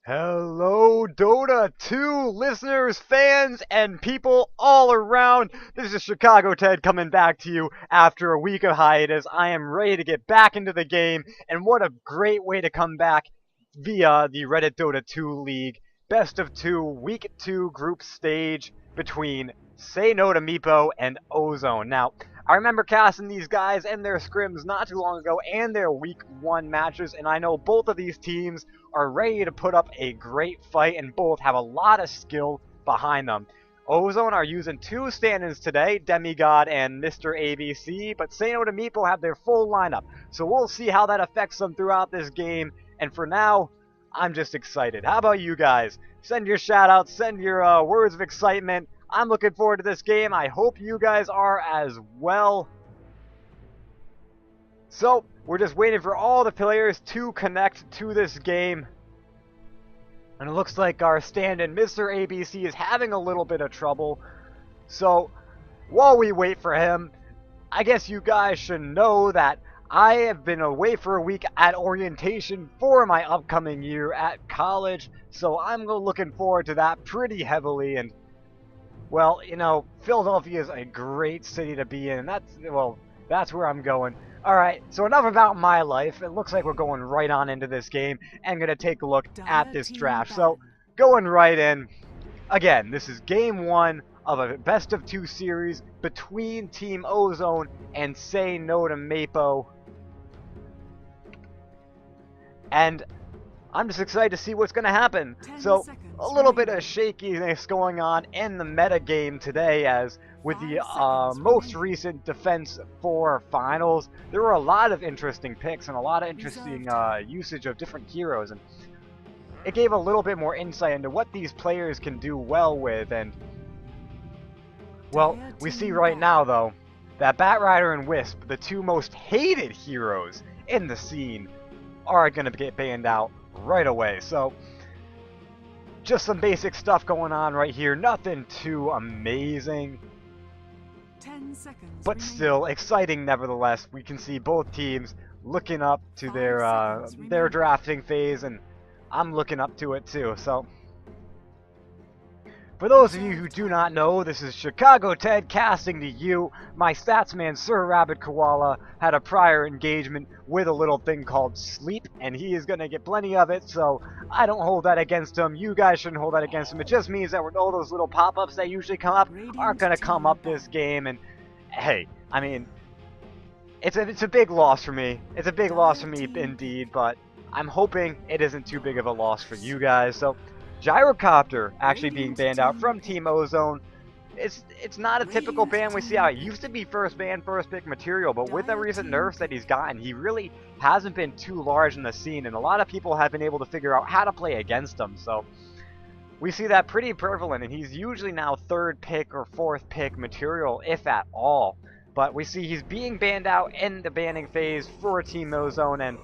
Hello, Dota 2 listeners, fans, and people all around. This is Chicago Ted coming back to you after a week of hiatus. I am ready to get back into the game, and what a great way to come back via the Reddit Dota 2 League. Best of 2, Week 2 group stage between Say No to Meepo and Ozone. Now, I remember casting these guys and their scrims not too long ago and their Week 1 matches, and I know both of these teams are ready to put up a great fight and both have a lot of skill behind them. Ozone are using two stand-ins today, Demigod and Mr. ABC, but Say No to Meepo have their full lineup, so we'll see how that affects them throughout this game, and for now, I'm just excited. How about you guys? Send your shoutouts, send your words of excitement. I'm looking forward to this game. I hope you guys are as well. So, we're just waiting for all the players to connect to this game. And it looks like our stand-in, Mr. ABC, is having a little bit of trouble. So, while we wait for him, I guess you guys should know that I have been away for a week at orientation for my upcoming year at college. So, I'm looking forward to that pretty heavily. And, well, you know, Philadelphia is a great city to be in. And that's where I'm going. Alright, so enough about my life. It looks like we're going right on into this game and going to take a look at this draft. So, going right in. Again, this is game 1 of a best of 2 series between Team Ozone and Say No to Meepo. And I'm just excited to see what's going to happen. So, a little bit of shakiness going on in the meta game today, as with the most recent Defense 4 finals, there were a lot of interesting picks and a lot of interesting usage of different heroes, and it gave a little bit more insight into what these players can do well with. And, well, we see right now, though, that Batrider and Wisp, the two most hated heroes in the scene, are going to get banned out right away. So, just some basic stuff going on right here. Nothing too amazing. 10 seconds but still exciting nevertheless. We can see both teams looking up to their drafting phase, and I'm looking up to it too. So, for those of you who do not know, this is Chicago Ted casting to you. My statsman, Sir Rabbit Koala, had a prior engagement with a little thing called sleep, and he is going to get plenty of it, so I don't hold that against him. You guys shouldn't hold that against him. It just means that all those little pop-ups that usually come up aren't going to come up this game, and hey, I mean, it's a big loss for me. It's a big loss for me indeed, but I'm hoping it isn't too big of a loss for you guys. So, Gyrocopter actually being banned out from Team Ozone. It's not a typical ban we see out. It used to be first ban, first pick material, but with the recent nerfs that he's gotten, he really hasn't been too large in the scene, and a lot of people have been able to figure out how to play against him. So we see that pretty prevalent, and he's usually now third pick or fourth pick material, if at all. But we see he's being banned out in the banning phase for Team Ozone, and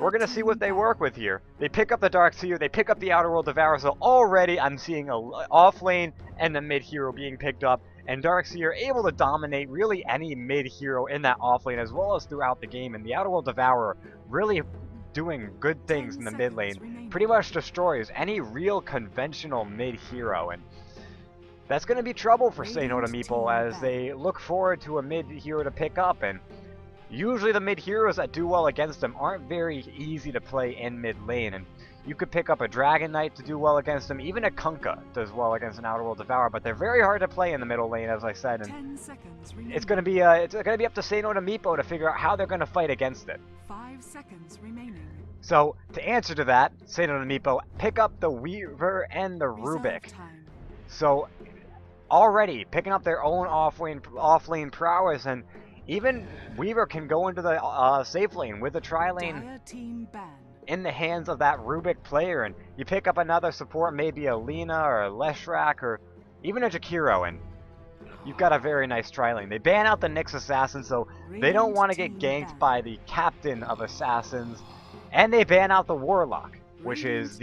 we're going to see what they work with here. They pick up the Darkseer, they pick up the Outer World Devourer, so already I'm seeing a off lane and a mid hero being picked up, and Darkseer able to dominate really any mid hero in that off lane as well as throughout the game, and the Outer World Devourer really doing good things in the mid lane. Pretty much destroys any real conventional mid hero, and that's going to be trouble for Say No to Meepo as they look forward to a mid hero to pick up. And usually the mid heroes that do well against them aren't very easy to play in mid lane, and you could pick up a Dragon Knight to do well against them. Even a Kunkka does well against an Outer World Devourer, but they're very hard to play in the middle lane, as I said. And it's gonna be up to Say No to Meepo to figure out how they're gonna fight against it. 5 seconds remaining. So to answer to that, Say No to Meepo pick up the Weaver and the Rubik. So already picking up their own off lane prowess, and even Weaver can go into the safe lane with a tri-lane in the hands of that Rubik player, and you pick up another support, maybe a Lina or a Leshrac or even a Jakiro, and you've got a very nice tri-lane. They ban out the Nyx Assassin, so they don't want to get ganked by the captain of Assassins, and they ban out the Warlock, which is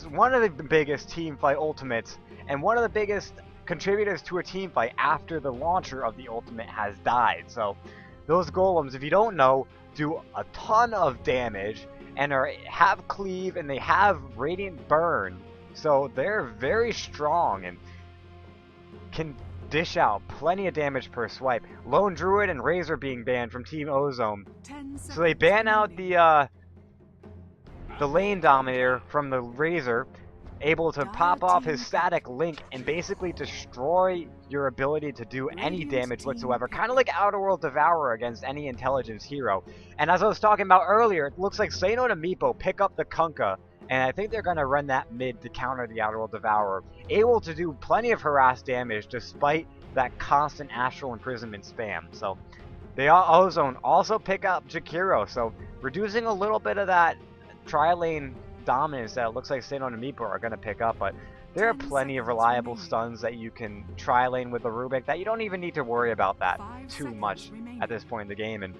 one of the biggest teamfight ultimates, and one of the biggest contributors to a team fight after the launcher of the ultimate has died. So those golems, if you don't know, do a ton of damage, and have cleave, and they have radiant burn, so they're very strong and can dish out plenty of damage per swipe. Lone Druid and Razor being banned from Team Ozone, so they ban out the Lane Dominator from the Razor, able to pop off his static link and basically destroy your ability to do any damage whatsoever, kind of like Outer World Devourer against any intelligence hero. And as I was talking about earlier, it looks like Xeno and Meepo pick up the Kunkka, and I think they're going to run that mid to counter the Outer World Devourer, able to do plenty of harass damage despite that constant Astral Imprisonment spam. So they Ozone also pick up Jakiro, so reducing a little bit of that tri-lane dominance that it looks like Xeno and Meepo are going to pick up, but there are plenty of reliable stuns that you can tri-lane with the Rubik that you don't even need to worry about that too much at this point in the game. And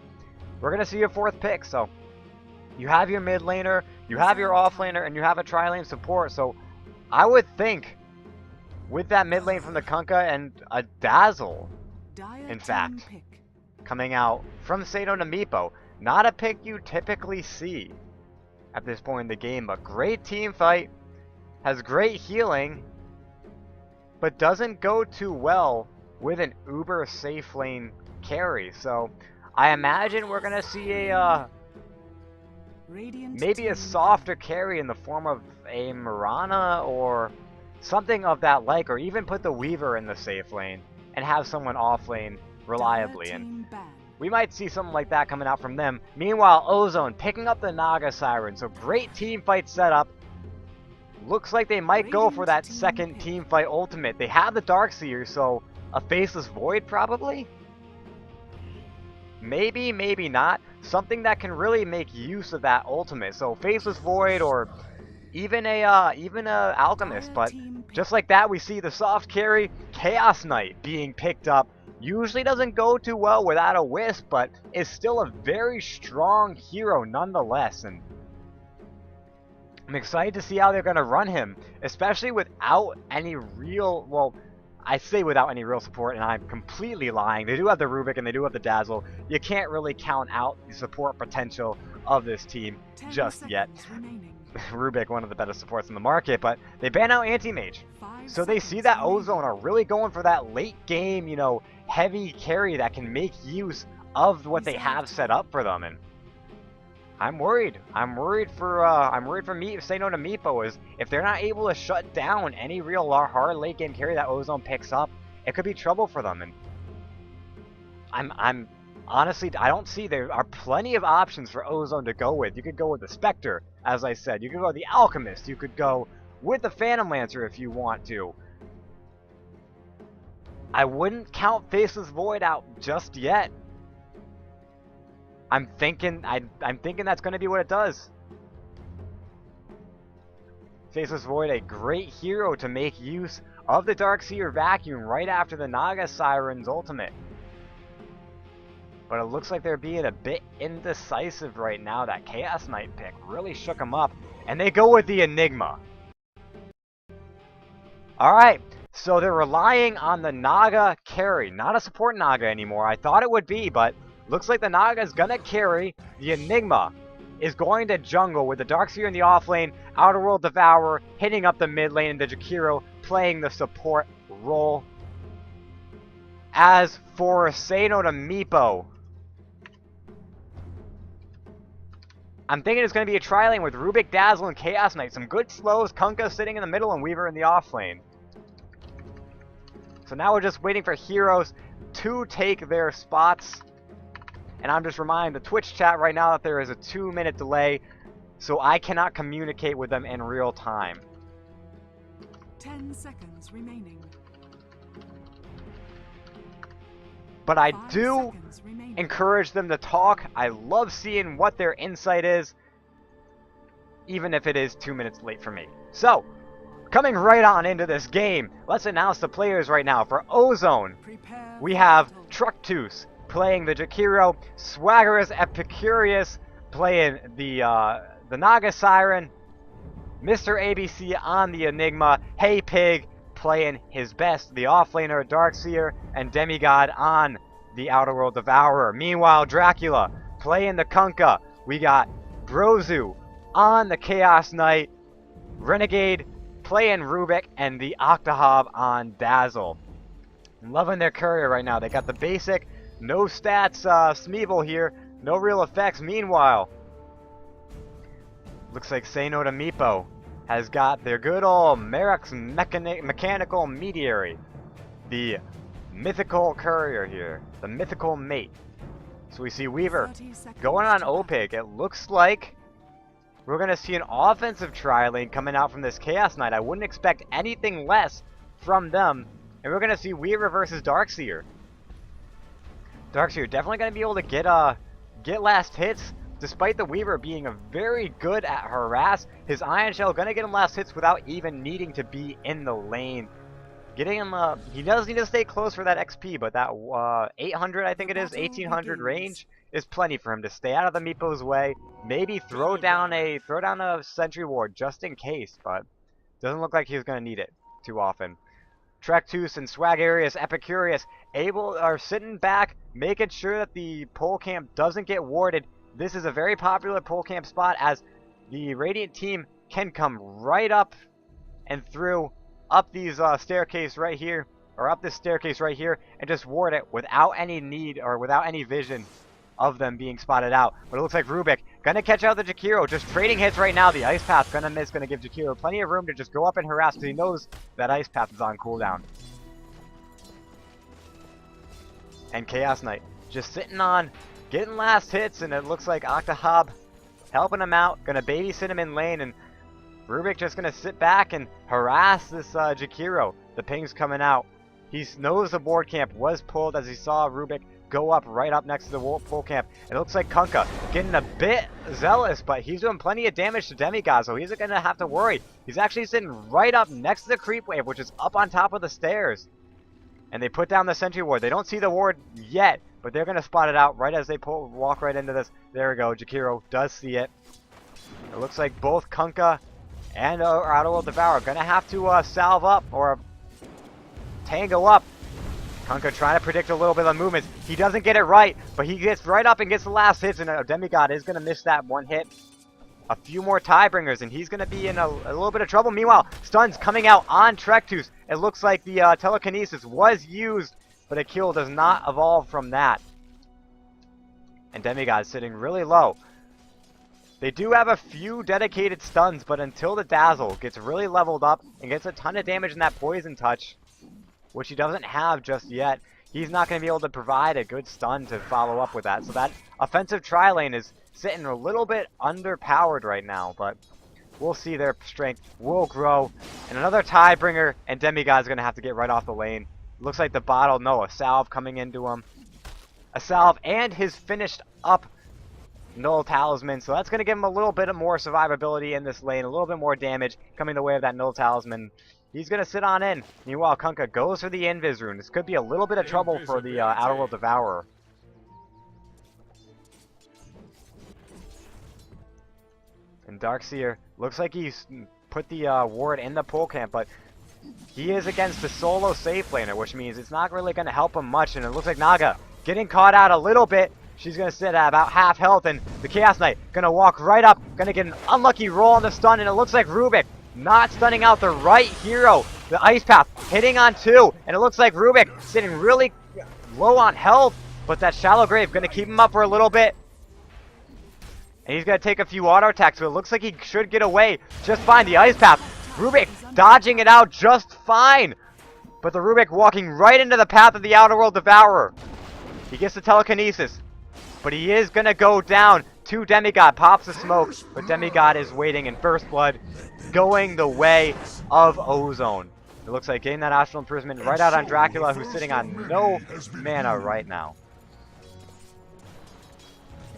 we're going to see a fourth pick, so you have your mid laner, you have your off laner, and you have a tri-lane support, so I would think with that mid lane from the Kunkka and a Dazzle, in fact, coming out from Xeno and Meepo, not a pick you typically see at this point in the game, but great team fight, has great healing, but doesn't go too well with an uber safe lane carry. So I imagine we're gonna see a maybe a softer carry in the form of a Mirana or something of that like, or even put the Weaver in the safe lane and have someone off lane reliably, and we might see something like that coming out from them. Meanwhile, Ozone picking up the Naga Siren, so great team fight setup. Looks like they might go for that second team fight ultimate. They have the Darkseer, so a Faceless Void probably? Maybe, maybe not. Something that can really make use of that ultimate. So Faceless Void or even a Alchemist, but just like that we see the soft carry Chaos Knight being picked up. Usually doesn't go too well without a Wisp, but is still a very strong hero nonetheless, and I'm excited to see how they're going to run him, especially without any real, well, I say without any real support, and I'm completely lying. They do have the Rubik and they do have the Dazzle. You can't really count out the support potential of this team just yet. Rubik, one of the better supports in the market, but they ban out Anti-Mage. So they see that Ozone are really going for that late game, you know, heavy carry that can make use of what they have set up for them, and I'm worried. I'm worried for Xeno and Meepo, is if they're not able to shut down any real hard late game carry that Ozone picks up, it could be trouble for them. And I'm honestly, I don't see, there are plenty of options for Ozone to go with. You could go with the Spectre, as I said. You could go with the Alchemist. You could go with the Phantom Lancer if you want to. I wouldn't count Faceless Void out just yet. I'm thinking that's going to be what it does. Faceless Void, a great hero to make use of the Darkseer Vacuum right after the Naga Siren's ultimate. But it looks like they're being a bit indecisive right now. That Chaos Knight pick really shook them up, and they go with the Enigma. Alright, so they're relying on the Naga carry, not a support Naga anymore. I thought it would be, but looks like the Naga is going to carry. The Enigma is going to jungle with the Darkseer in the off lane, Outer World Devourer hitting up the mid lane, and the Jakiro playing the support role. As for Xeno to Meepo, I'm thinking it's going to be a tri-lane with Rubik, Dazzle, and Chaos Knight. Some good slows, Kunkka sitting in the middle, and Weaver in the off lane. So now we're just waiting for heroes to take their spots. And I'm just reminding the Twitch chat right now that there is a 2-minute delay, so I cannot communicate with them in real time. 10 seconds remaining. But I do encourage them to talk. I love seeing what their insight is, even if it is 2 minutes late for me. So, coming right on into this game, let's announce the players right now. For Ozone, we have Tructus playing the Jakiro, Swaggerous Epicurious playing the Naga Siren, Mr. ABC on the Enigma, Hey Pig playing his best, the offlaner Darkseer, and Demigod on the Outer World Devourer. Meanwhile, Dracula playing the Kunkka. We got Brozu on the Chaos Knight, Renegade playing Rubik, and the Octahab on Dazzle. I'm loving their courier right now. They got the basic, no stats Smeevil here, no real effects. Meanwhile, looks like Say No to Meepo has got their good old Merrick's Mechanical Mediary, the mythical courier here, the mythical mate. So we see Weaver going on Opig. It looks like we're going to see an offensive tri-lane coming out from this Chaos Knight. I wouldn't expect anything less from them. And we're going to see Weaver versus Darkseer. Darkseer definitely going to be able to get last hits, despite the Weaver being very good at harass. His Ion Shell going to get him last hits without even needing to be in the lane. Getting him, he does need to stay close for that XP, but that 800, I think it is, 1800 range is plenty for him to stay out of the Meepo's way. Maybe throw down a Sentry Ward just in case, but doesn't look like he's going to need it too often. Trectus and Swagarius, Epicurious are sitting back, making sure that the pole camp doesn't get warded. This is a very popular pole camp spot, as the Radiant team can come right up and through up these staircase right here, or up this staircase right here, and just ward it without any need or without any vision of them being spotted out. But it looks like Rubik gonna catch out the Jakiro, just trading hits right now. The Ice Path gonna miss, gonna give Jakiro plenty of room to just go up and harass, because he knows that Ice Path is on cooldown. And Chaos Knight just sitting on, getting last hits, and it looks like Octahab helping him out, gonna babysit him in lane, and Rubik just gonna sit back and harass this Jakiro. The ping's coming out. He knows the board camp was pulled as he saw Rubik go up right up next to the pole camp. It looks like Kunkka getting a bit zealous, but he's doing plenty of damage to Demigod, so he's not gonna have to worry. He's actually sitting right up next to the creep wave, which is up on top of the stairs. And they put down the sentry ward. They don't see the ward yet, but they're gonna spot it out right as they walk right into this. There we go. Jakiro does see it. It looks like both Kunkka and Outer World Devourer gonna have to salve up or tango up. Kunkka trying to predict a little bit of the movements. He doesn't get it right, but he gets right up and gets the last hits, and Demigod is gonna miss that one hit. A few more Tiebringers, and he's gonna be in a little bit of trouble. Meanwhile, stuns coming out on Trectus. It looks like the telekinesis was used, but a kill does not evolve from that. And Demigod sitting really low. They do have a few dedicated stuns, but until the Dazzle gets really leveled up and gets a ton of damage in that Poison Touch, which he doesn't have just yet, he's not going to be able to provide a good stun to follow up with that. So that offensive tri-lane is sitting a little bit underpowered right now, but we'll see. Their strength will grow. And another Tiebringer, and Demigod's going to have to get right off the lane. Looks like the bottle, no, a salve coming into him. A salve and his finished up Null Talisman, so that's going to give him a little bit more survivability in this lane, a little bit more damage coming the way of that Null Talisman. He's going to sit on in. Meanwhile, Kunkka goes for the Invis Rune. This could be a little bit of trouble for the Outer World Devourer. And Darkseer looks like he's put the ward in the pole camp, but he is against the solo safe laner, which means it's not really going to help him much. And it looks like Naga getting caught out a little bit. She's going to sit at about half health, and the Chaos Knight going to walk right up, going to get an unlucky roll on the stun, and it looks like Rubik not stunning out the right hero. The Ice Path hitting on two, and it looks like Rubik sitting really low on health, but that Shallow Grave going to keep him up for a little bit. And he's going to take a few auto attacks, so it looks like he should get away just fine. The Ice Path, Rubik dodging it out just fine, but the Rubik walking right into the path of the Outer World Devourer. He gets the telekinesis, but he is going to go down to Demigod. Pops the smoke, but Demigod is waiting in First Blood, going the way of Ozone. It looks like getting that Astral Imprisonment right out on Dracula, who's sitting on no mana right now.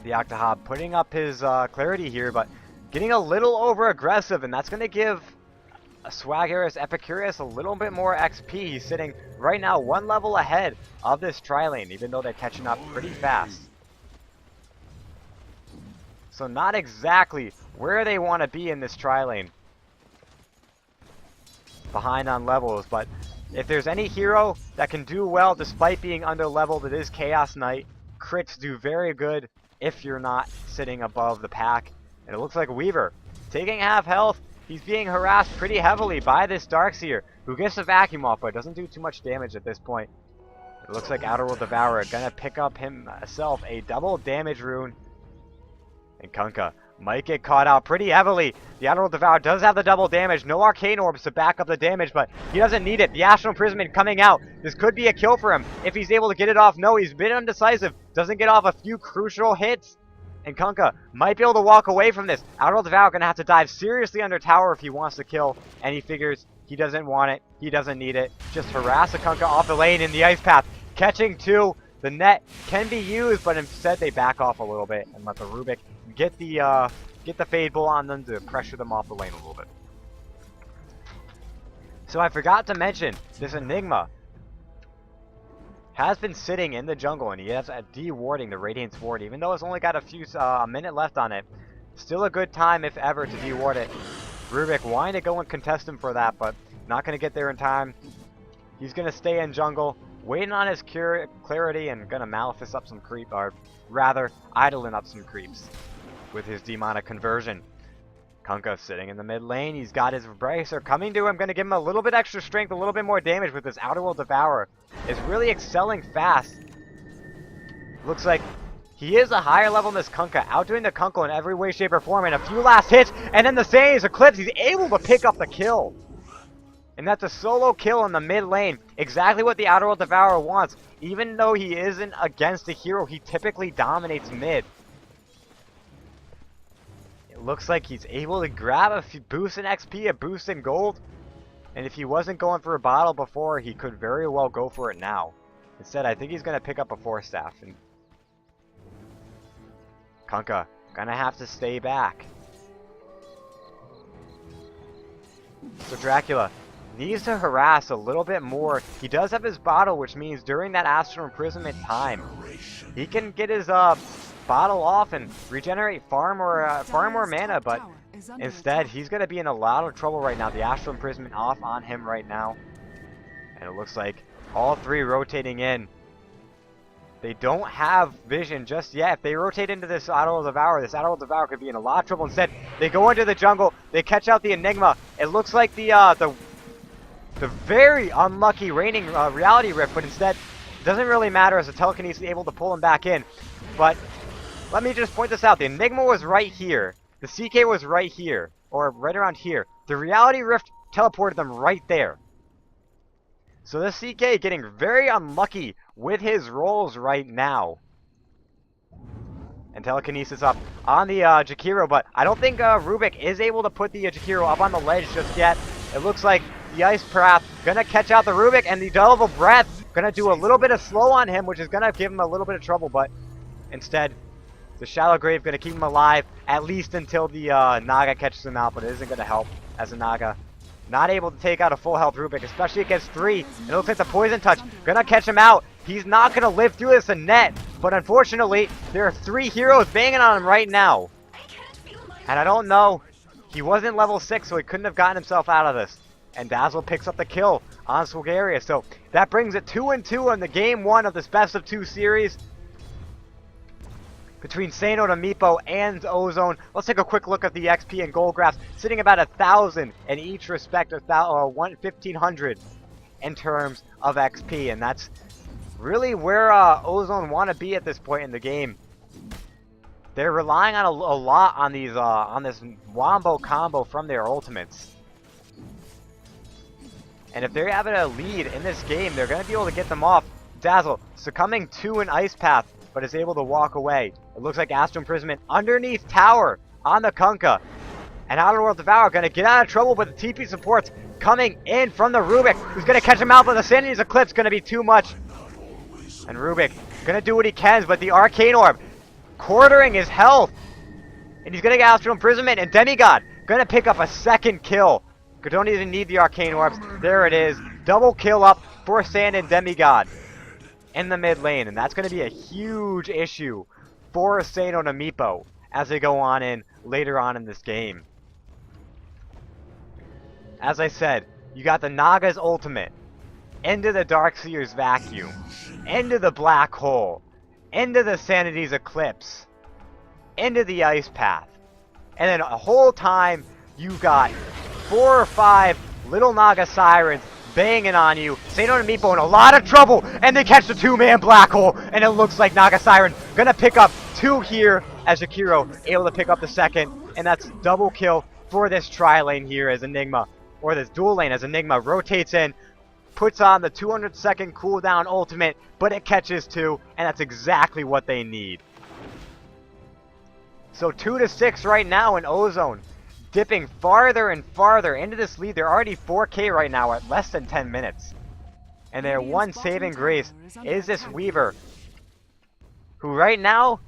The Octahab putting up his clarity here, but getting a little over aggressive, and that's going to give Swagarius Epicurious a little bit more XP. He's sitting right now one level ahead of this tri-lane, even though they're catching up pretty fast. So not exactly where they want to be in this tri-lane. Behind on levels, but if there's any hero that can do well despite being under-leveled, it is Chaos Knight. Crits do very good if you're not sitting above the pack. And it looks like Weaver taking half health. He's being harassed pretty heavily by this Darkseer, who gets the vacuum off, but doesn't do too much damage at this point. It looks like Outerworld Devourer gonna pick up himself a double damage rune. And Kunkka might get caught out pretty heavily. The Outerworld Devourer does have the double damage. No Arcane Orbs to back up the damage, but he doesn't need it. The Astral Imprisonment coming out. This could be a kill for him if he's able to get it off. No, he's been undecisive. Doesn't get off a few crucial hits. And Kunkka might be able to walk away from this. Outerworld Devourer gonna have to dive seriously under tower if he wants to kill. And he figures he doesn't want it. He doesn't need it. Just harass a Kunkka off the lane in the Ice Path. Catching two. The net can be used, but instead they back off a little bit and let the Rubik get the Fade Bolt on them to pressure them off the lane a little bit. So I forgot to mention, this Enigma has been sitting in the jungle, and he has a de-warding the Radiance Ward, even though it's only got a minute left on it. Still a good time, if ever, to de-ward it. Rubik wanting to go and contest him for that, but not going to get there in time. He's going to stay in jungle, waiting on his clarity, and going to Malefice up some creep, or rather, idling up some creeps with his demonic conversion. Kunkka sitting in the mid lane. He's got his Bracer coming to him. Going to give him a little bit extra strength, a little bit more damage with this Outerworld Devourer. Is really excelling fast. Looks like he is a higher level than this Kunkka. Outdoing the Kunkka in every way, shape, or form. And a few last hits. And then the Sanity's Eclipse. He's able to pick up the kill. And that's a solo kill in the mid lane. Exactly what the Outerworld Devourer wants. Even though he isn't against a hero, he typically dominates mid. Looks like he's able to grab a few boost in XP, a boost in gold. And if he wasn't going for a bottle before, he could very well go for it now. Instead, I think he's going to pick up a Force Staff. And Kunkka going to have to stay back. So Dracula needs to harass a little bit more. He does have his bottle, which means during that Astral Imprisonment time, he can get his bottle off and regenerate far more mana, but instead he's going to be in a lot of trouble right now. The Astral Imprisonment off on him right now, and it looks like all three rotating in. They don't have vision just yet. If they rotate into this Outerworld Devourer could be in a lot of trouble. Instead, they go into the jungle, they catch out the Enigma. It looks like the very unlucky reigning Reality Rift, but instead it doesn't really matter as the Telekinesis is able to pull him back in. But let me just point this out. The Enigma was right here. The CK was right here. Or right around here. The Reality Rift teleported them right there. So the CK getting very unlucky with his rolls right now. And Telekinesis up on the Jakiro. But I don't think Rubik is able to put the Jakiro up on the ledge just yet. It looks like the Ice Path going to catch out the Rubik. And the Double Breath going to do a little bit of slow on him, which is going to give him a little bit of trouble. But instead, the Shallow Grave going to keep him alive, at least until the Naga catches him out, but it isn't going to help, as the Naga not able to take out a full health Rubik, especially against three. And it looks like the Poison Touch going to catch him out. He's not going to live through this net, but unfortunately, there are three heroes banging on him right now. And I don't know, he wasn't level 6, so he couldn't have gotten himself out of this. And Dazzle picks up the kill on Swagaria, so that brings it 2-2 in the game 1 of this best of 2 series between Sano to Meepo and Ozone. Let's take a quick look at the XP and gold graphs, sitting about 1,000 in each respect, 1,500 in terms of XP, and that's really where Ozone want to be at this point in the game. They're relying on a lot on these on this Wombo combo from their ultimates. And if they're having a lead in this game, they're going to be able to get them off. Dazzle succumbing to an Ice Path, but is able to walk away. It looks like Astral Imprisonment underneath tower on the Kunkka. And Outerworld Devourer going to get out of trouble, but the TP supports coming in from the Rubik, who's going to catch him out, but the Sanity's Eclipse going to be too much. And Rubik going to do what he can, but the Arcane Orb quartering his health. And he's going to get Astral Imprisonment, and Demigod going to pick up a second kill. Don't even need the Arcane Orbs. There it is. Double kill up for Sand and Demigod in the mid lane. And that's going to be a huge issue for Sano and Meepo as they go on in later on in this game. As I said, you got the Naga's ultimate into the Darkseer's vacuum, into the Black Hole, into the Sanity's Eclipse, into the Ice Path. And then a whole time, you got 4 or 5 little Naga Sirens banging on you. Sano and Meepo in a lot of trouble, and they catch the 2-man black hole, and it looks like Naga Siren gonna pick up 2 here as Jakiro able to pick up the second, and that's double kill for this tri-lane here as Enigma, or this dual lane as Enigma rotates in, puts on the 200-second cooldown ultimate, but it catches 2, and that's exactly what they need. So 2-6 right now in Ozone, dipping farther and farther into this lead. They're already 4K right now at less than 10 minutes. And their one saving grace is this Weaver, who right now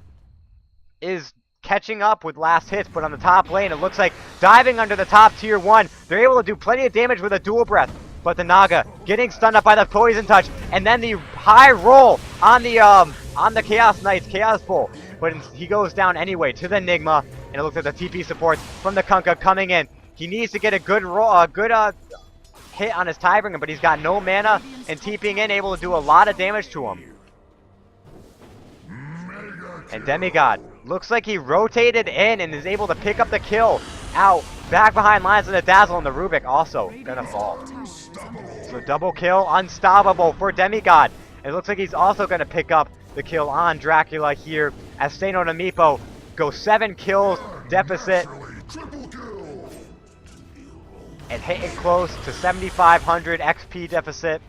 is catching up with last hits, but on the top lane, it looks like diving under the top tier 1. They're able to do plenty of damage with a dual breath, but the Naga getting stunned up by the poison touch, and then the high roll on the Chaos Knights Chaos Bull. But he goes down anyway to the Enigma, and it looks like the TP support from the Kunkka coming in. He needs to get a good roll, hit on his Tidebringer, but he's got no mana, and TPing in, able to do a lot of damage to him. And Demigod looks like he rotated in and is able to pick up the kill out back behind lines of the Dazzle, and the Rubik also gonna fall. So double kill, unstoppable for Demigod. It looks like he's also gonna pick up the kill on Dracula here as Sano and Meepo go 7 kills deficit and hitting close to 7,500 XP deficit,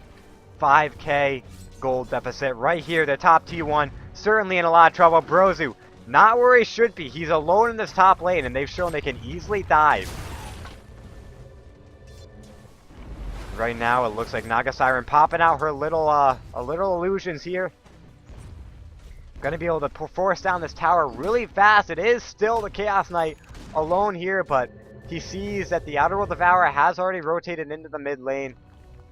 5K gold deficit right here. The top T1 certainly in a lot of trouble. Brozu not where he should be. He's alone in this top lane, and they've shown they can easily dive. Right now, it looks like Naga Siren popping out her little illusions here. Gonna be able to force down this tower really fast. It is still the Chaos Knight alone here, but he sees that the Outer World Devourer has already rotated into the mid lane.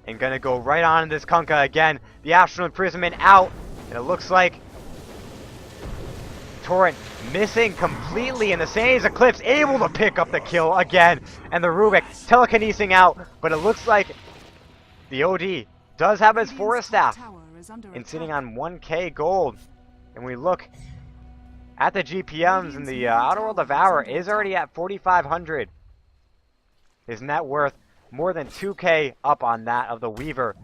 And gonna go right on this Kunkka again. The Astral Imprisonment out. And it looks like Torrent missing completely, and the Sanity's Eclipse able to pick up the kill again. And the Rubik telekinesing out, but it looks like the OD does have his Forest Staff and sitting on 1K gold. And we look at the GPMs, and the Outer World Devourer is already at 4,500. His net worth more than 2K up on that of the Weaver.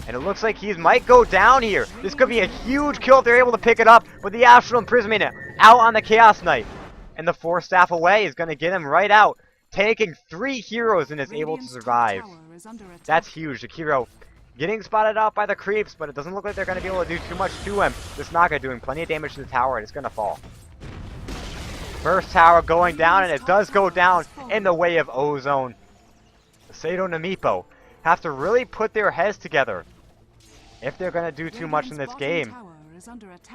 And it looks like he might go down here. This could be a huge kill if they're able to pick it up. But the Astral Imprisonment out on the Chaos Knight. And the Force Staff away is going to get him right out. Taking 3 heroes and is able to survive. That's huge. Jakiro getting spotted out by the creeps, but it doesn't look like they're going to be able to do too much to him. This Naga doing plenty of damage to the tower, and it's going to fall. First tower going down, and it does go down in the way of Ozone. Sado and Meepo have to really put their heads together if they're going to do too much in this game.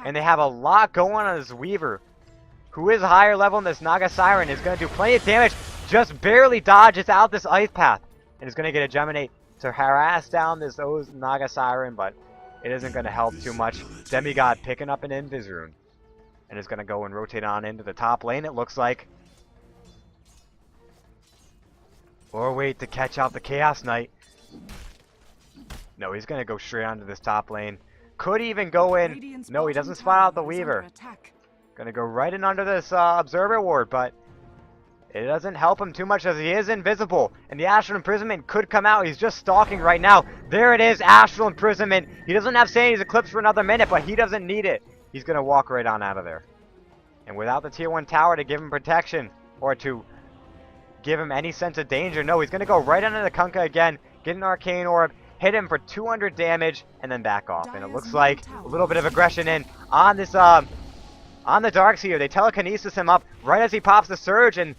And they have a lot going on this Weaver, who is higher level than this Naga Siren, is going to do plenty of damage, just barely dodges out this Ice Path, and is going to get a Geminate to harass down this Naga Siren, but it isn't going to help too much. Demigod picking up an Invis Rune, and is going to go and rotate on into the top lane, it looks like. Or wait to catch out the Chaos Knight. No, he's going to go straight onto this top lane. Could even go in. No, he doesn't spot out the Weaver. Going to go right in under this Observer Ward, but it doesn't help him too much as he is invisible. And the Astral Imprisonment could come out. He's just stalking right now. There it is, Astral Imprisonment. He doesn't have Sanity's Eclipse for another minute, but he doesn't need it. He's going to walk right on out of there. And without the tier 1 tower to give him protection, or to give him any sense of danger, no, he's going to go right under the Kunkka again, get an Arcane Orb, hit him for 200 damage, and then back off. And it looks like a little bit of aggression in on this, on the Darkseer. They telekinesis him up right as he pops the Surge, and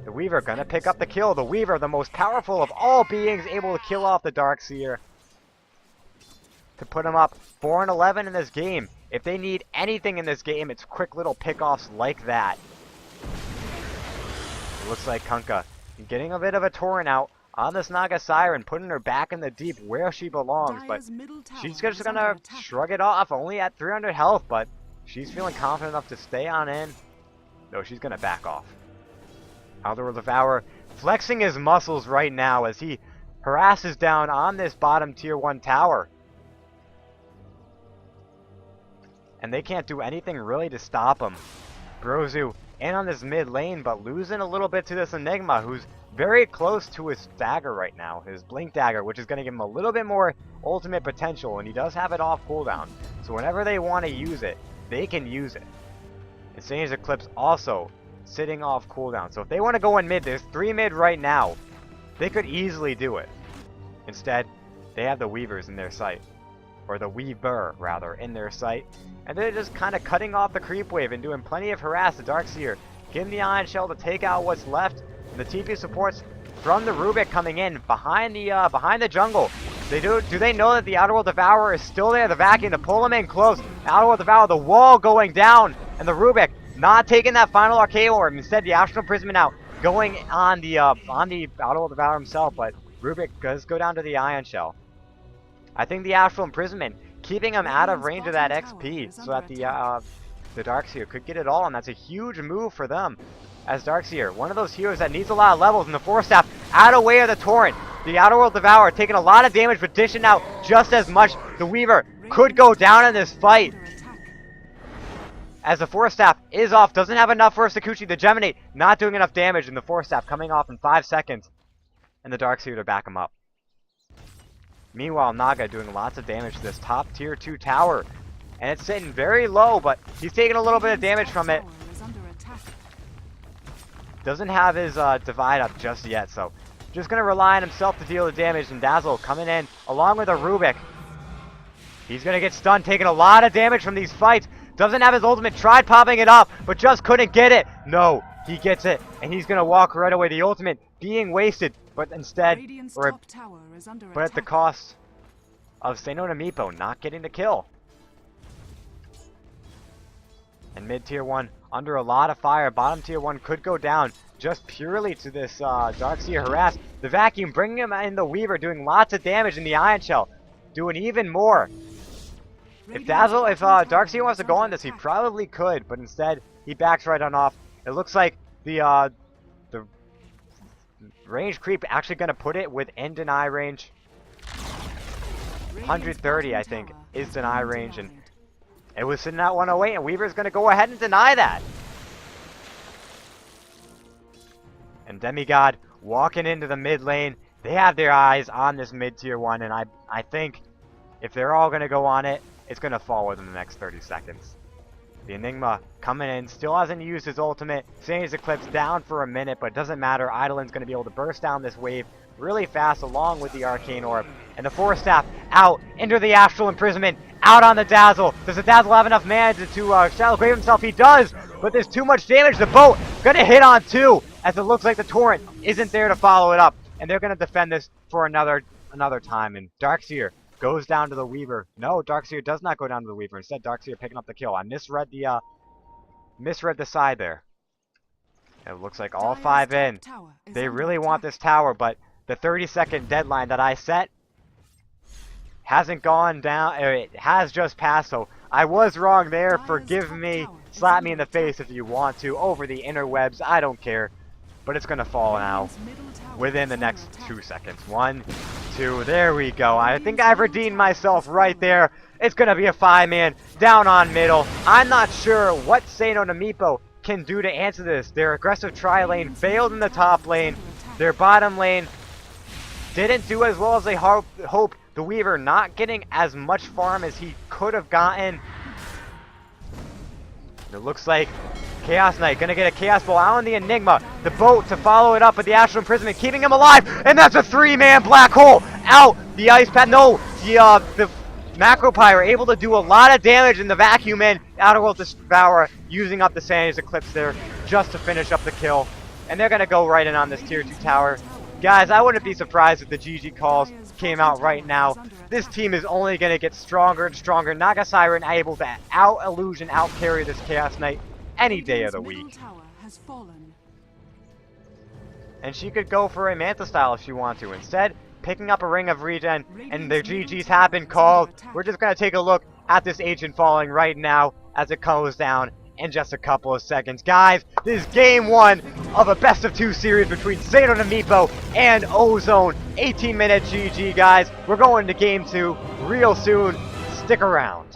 the Weaver gonna pick up the kill. The Weaver, the most powerful of all beings, able to kill off the Darkseer to put him up 4-11 in this game. If they need anything in this game, it's quick little pickoffs like that. It looks like Kunkka getting a bit of a torrent out on this Naga Siren, putting her back in the deep where she belongs, but she's just gonna shrug it off, only at 300 health, but she's feeling confident enough to stay on in. No, she's gonna back off. Outer World Devourer flexing his muscles right now as he harasses down on this bottom tier 1 tower. And they can't do anything really to stop him. Brozu in on this mid lane, but losing a little bit to this Enigma, who's very close to his dagger right now, his Blink Dagger, which is going to give him a little bit more ultimate potential, and he does have it off cooldown. So whenever they want to use it, they can use it. And Sage's Eclipse also sitting off cooldown. So if they want to go in mid, there's 3 mid right now. They could easily do it. Instead, they have the Weavers in their sight. Or the Weaver, rather, in their sight. And they're just kind of cutting off the creep wave and doing plenty of harass to Darkseer. Getting the Ion Shell to take out what's left. And the TP supports from the Rubik coming in behind the jungle. Do they know that the Outerworld Devourer is still there? The vacuum to pull him in close. Outerworld Devourer, the wall going down. And the Rubik not taking that final Arcade Orb. Instead, the Astral Imprisonment out. Going on the Outerworld Devourer himself. But Rubik does go down to the Ion Shell. I think the Astral Imprisonment keeping him out of range of that XP so that the Darkseer could get it all, and that's a huge move for them as Darkseer. One of those heroes that needs a lot of levels, and the Force Staff out of way of the Torrent. The Outerworld Devourer taking a lot of damage, but dishing out just as much. The Weaver could go down in this fight as the Force Staff is off. Doesn't have enough for Sakuchi. The Geminate not doing enough damage, and the Force Staff coming off in 5 seconds, and the Darkseer to back him up. Meanwhile, Naga doing lots of damage to this top tier 2 tower. And it's sitting very low, but he's taking a little bit of damage from it. Doesn't have his divide up just yet, so just going to rely on himself to deal the damage. And Dazzle coming in along with a Rubik. He's going to get stunned, taking a lot of damage from these fights. Doesn't have his ultimate, tried popping it off, but just couldn't get it. No, he gets it, and he's going to walk right away. The ultimate being wasted. But instead, but at the cost of Seino no Mippo not getting the kill. And mid tier 1 under a lot of fire. Bottom tier 1 could go down just purely to this Darkseer harass. The vacuum bringing him in, the Weaver doing lots of damage, in the Ion Shell doing even more. If Darkseer wants to go on this, he probably could, but instead he backs right on off. It looks like the range creep actually going to put it within deny range. 130, I think, is deny range, and it was sitting at 108, and Weaver's going to go ahead and deny that. And Demigod walking into the mid lane. They have their eyes on this mid tier 1, and I think if they're all going to go on it, it's going to fall within the next 30 seconds. The Enigma coming in, still hasn't used his ultimate. Sage's Eclipse down for a minute, but it doesn't matter. Eidolon's going to be able to burst down this wave really fast along with the Arcane Orb. And the Force Staff out into the Astral Imprisonment, out on the Dazzle. Does the Dazzle have enough mana to Shallow Grave himself? He does, but there's too much damage. The boat going to hit on 2, as it looks like the Torrent isn't there to follow it up. And they're going to defend this for another time. And Darkseer goes down to the Weaver. No, Darkseer does not go down to the Weaver. Instead, Darkseer picking up the kill. I misread the side there. It looks like all 5 in. They really want this tower, but the 30-second deadline that I set hasn't gone down. It has just passed, so I was wrong there. Forgive me. Slap me in the face if you want to over the interwebs. I don't care. But it's going to fall now within the next 2 seconds. 1, 2, there we go. I think I've redeemed myself right there. It's going to be a 5-man down on middle. I'm not sure what Seino no Mippo can do to answer this. Their aggressive tri-lane failed in the top lane. Their bottom lane didn't do as well as they hoped. The Weaver not getting as much farm as he could have gotten. It looks like Chaos Knight gonna get a Chaos Ball out on the Enigma. The boat to follow it up with the Astral Imprisonment, keeping him alive, and that's a 3-man black hole out. The Ice Path, no, the Macro Pyre able to do a lot of damage in the vacuum in. Outerworld Devourer using up the Sage's Eclipse there just to finish up the kill, and they're gonna go right in on this tier 2 tower. Guys, I wouldn't be surprised if the GG calls came out right now. This team is only going to get stronger and stronger. Naga Siren able to out-illusion, out-carry this Chaos Knight any day of the week. And she could go for a Manta style if she wants to. Instead, picking up a Ring of Regen, and the GGs have been called. We're just going to take a look at this Ancient Falling right now as it goes down in just a couple of seconds. Guys, this is game 1 of a best of 2 series between Seino no Mippo and Ozone. 18-minute GG, guys. We're going to game 2 real soon. Stick around.